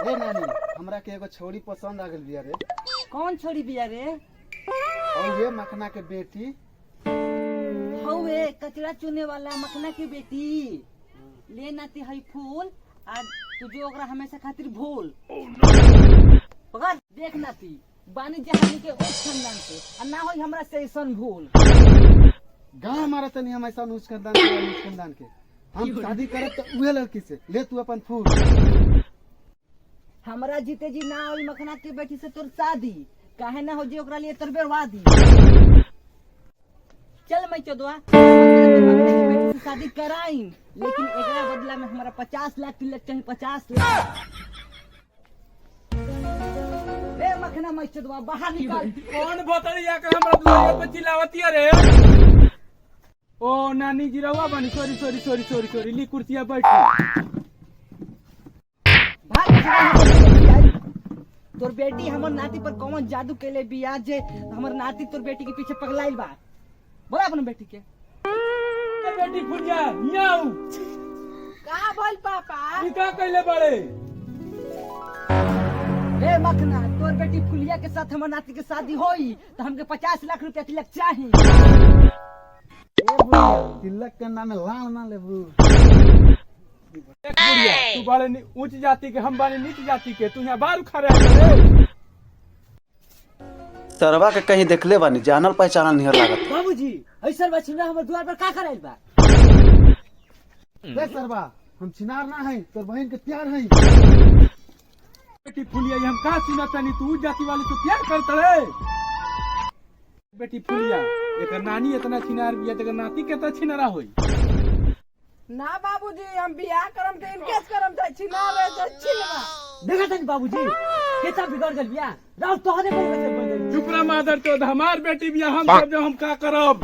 ए नानी हमरा के एगो छोरी पसंद आ गेल बिया रे। कौन छोड़ी बिया रे? और ये मखना के बेटी हौवे कचरा चुने वाला मखना की बेटी। ले नाती हई फूल आज तुझे ओकरा हमेशा खातिर भूल। पकड़ देख नाती बानी जहानी के उस खानदान से और ना होई हमरा से ऐसन भूल। गाँव हमारा तनी हम ऐसा उस खानदान के हम शादी करब तो उहे लड़की से। ले तू अपन फूल। हमरा जीते जी ना होई मखना की बेटी से तोर शादी काहे ना हो जी ओकरा लिए तोर बर्बादी। चल मैं चोदवा बेटी से शादी कराई लेकिन एकरा बदला में हमारा 50 लाख तिलक चाहिए 50 लाख। रे मखना मैं चोदवा बाहर निकाल। कौन भोतड़ी आकर हमरा दुआरे पे चिल्लावती रे? ओ नानी जी रहुआ बनी सॉरी ली कुर्सिया बैठी। तोर बेटी हमर नाती पर कौन जादू केले बिया जे हमर नाती तोर बेटी के पीछे पगलाइल बा। बोला अपन बेटी के। बेटी फुलिया याऊ का बोल पापा? ई का कइले बड़े? ए मखना तोर बेटी फुलिया के साथ हमर नाती के शादी होई तो हमके 50 लाख रुपया तिलक चाहिए। ए बुढ़िया तिलक के नाम लाल ना लेबू। तू बारे ऊंच जाति के हम बारे नीच जाति के तू यहाँ बार उखाड़े रे। तरवा के कहीं देखले बानी जानल पहचानल नहीं लागत। बाबूजी ऐसा बचना हमर द्वार पर का कराइल बा? देख सरबा हम चिनार ना है तोर बहन के प्यार है। बेटी फुलिया हम का चिन्हतनी तू जाति वाली तो प्यार करत रे। बेटी फुलिया एकर नानी इतना छिनार बिया तेकर नाती केतना छिनारा होई। ना बाबूजी हम बियाह करम त इनकेस करम त छिनारे त छिनवा। देखा तनी बाबूजी केता बिगड़ गल बिया राव तोहरे पर बचल बन गई। चुप रह मादर तो हमार बेटी बिया हम सब जो हम का करब।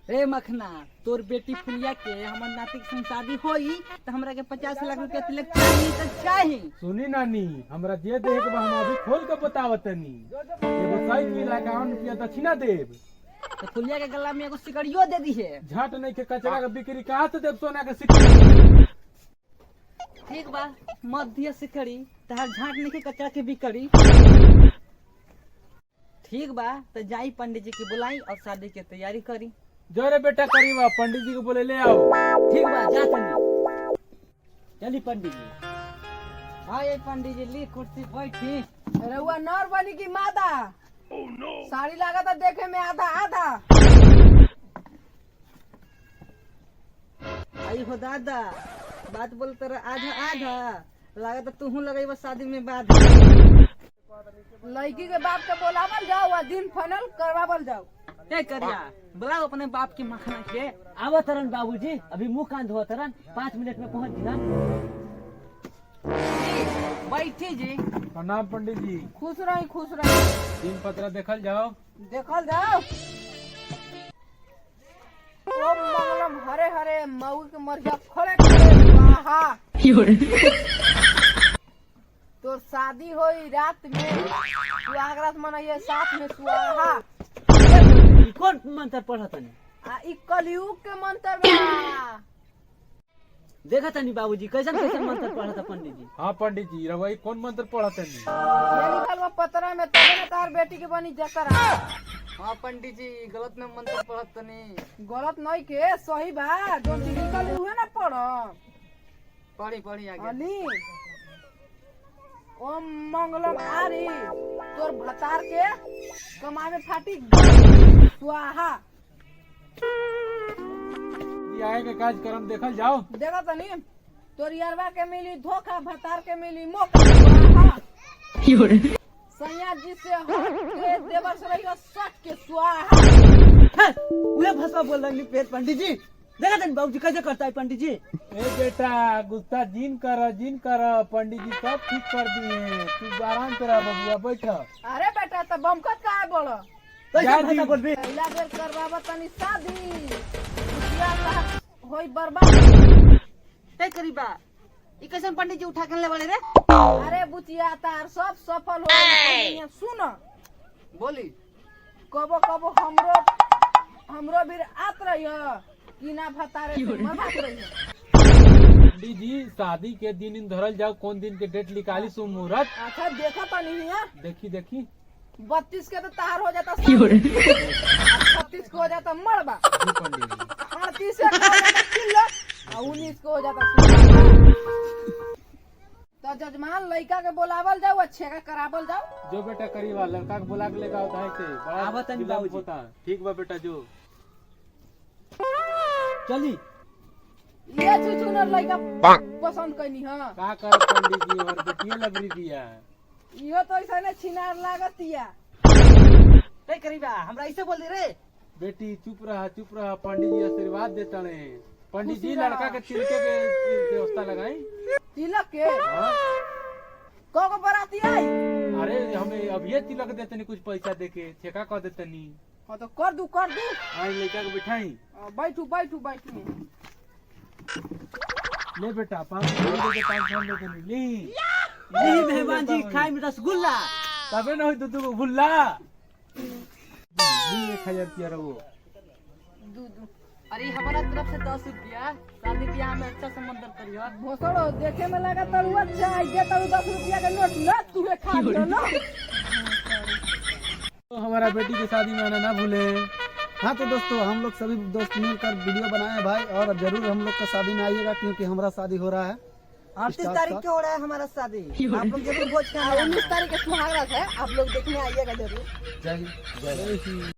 ए मखना तोर बेटी फुलिया के हमर नाती के संग शादी होई तो हमरा के 50 लाख रुपया तिलक चाहिए तो चाहिए। सुनी नानी हमरा जे देह के हम अभी खोल के बतावतनी एगो साइकिल 51 रुपया दक्षिणा देब। तो फुलिया के गला में एगो सिकड़ियो दे दी है। झट नहीं के कचरा के बिक्री कहा तो देव सोना के सिक्की। ठीक बा मत दिया सिकड़ी तहार झाट नहीं के कचरा के बिकड़ी। ठीक बा तो जाई पंडित जी की बुलाई और शादी की तैयारी करी। जोरे बेटा करीबा पंडित जी को बोले ले आओ। ठीक बा जा तनी चली पंडित जी। हाँ ये पंडित जी ली कुर्सी बैठी। रउआ नर बनी की मादा? साड़ी लागत देखे में आधा आधा। आई हो दादा बात बोलते रह आधा आधा लागत तू लगेबा शादी में बाद। लड़की के बाप के बोलावल जाओ आ दिन फाइनल करवावल जाओ। ए करिया बुलाओ अपने बाप की मखना के। आवत तरन बाबूजी अभी मुंह कान धो तरन 5 मिनट में पहुंच जिला। बैठी जी। प्रणाम पंडित जी। खुश रही दिन पत्र देखल जाओ। देखल जाओ। ओम मंगलम हरे हरे मऊ के मरिया खड़े खड़े स्वाहा। तो शादी होई रात में सुहागरात मनाइए साथ में स्वाहा। कौन मंत्र पढ़ा तनी? ई कलयुग के मंत्र बा। देखा तनी बाबूजी कैसन कैसन मंत्र पढ़ा था पंडित जी। हाँ पंडित जी रवई कौन मंत्र पढ़तनी? ये लिखल बा पतरा में तबे न तार बेटी के बनी जतरा। हाँ पंडित जी गलत में मंत्र पढ़ा तनी। गलत नहीं के सही बा जो लिखल है उहे ना पढ़। पढ़ी आगे। अली ओम मंगलम आरी तोर भतार के कमाए में फाटी स्वाहा। आए के कार्यक्रम देखल जाओ। देखा तनी तोर यारवा के मिली धोखा भतार के मिली मौका स्वाहा। सैया जी से देवर से रहियो सट के स्वाहा। उहे भाषा बोल रही पेट पंडित जी। देखा तनी बाबूजी कैसे करता है पंडित जी। ए बेटा गुस्सा जिन कर पंडित जी सब ठीक कर दिए। तू आराम से रह बबुआ बैठ। अरे बेटा तो बमकत का है बोलो। कैसे भाषा बोल बे? पहला बेर करवावा तनी शादी होई बर्बाद। ए करीबा ई कैसन पंडित जी उठा के ले बड़े रे? अरे बुचिया तार सब सफल हो। सुन बोली कबो कबो हमरो भी आत रही कि ना भतारे से मरवात रही। पंडित जी शादी के दिन इन धरल जाओ, कौन दिन के डेट निकाली सो मुहूर्त। अच्छा देखो तो नहीं है, देखी देखी 32 के तो तार हो जाता 36 को हो जाता मड़बा, जी पंडित जी। 38 से हो जाता किलो, और 19 को हो जाता सुहाग। तो जजमान लड़का के बोलावल जाओ, अच्छे का करावल जाओ। जो बेटा करीबा लड़का के बुला के लेगा उधाई से बड़ा आवत नहीं विलम्ब बाबूजी। होता। ठीक बा बेटा जो चली ये चुचुनर लड़का पसंद कैनी हाँ, का कर पंडित जी और बेटिए लबरी दिया। इहो तो ऐसा ने छिनार लागतिया। करीबा हमरा ऐसे बोल दे रे। बेटी चुप रहा पंडित जी आशीर्वाद देता रहे। पंडित जी खुशी रहा। लड़का के तिलके के व्यवस्था लगाई। तिलक के हाँ? को बराती आई। अरे हमें अभी तिलक देते नहीं, कुछ पैसा देके ठेका कर देते नहीं। हाँ तो कर दू आई लड़का के बिठाई। बैठू बैठू बैठू। ले बेटा 500 दे 500 दे देनी ली। मेहमान जी खाई में रसगुल्ला। तबे न होई दूध को भुल्ला। ली 1000 रुपया रहो। अरे हमारा तरफ से 10 रुपया, शादी ब्याह में अच्छा संबंध करियो। भोसड़ो देखे में लगा तरू अच्छा है, ये तरू 10 रुपया के नोट न तू खा लो। तो हमारा बेटी की शादी में आना ना भूले। हाँ तो दोस्तों हम लोग सभी दोस्त मिलकर वीडियो बनाए हैं भाई, और जरूर हम लोग का शादी में आइएगा, क्योंकि हमारा शादी हो रहा है 38 तारीख को हो रहा है हमारा शादी। आप लोग जरूर भोज खाना। 19 तारीख के सुहागरात है, आप लोग देखने आइएगा जरूर। जय हिंद, जय हिंद।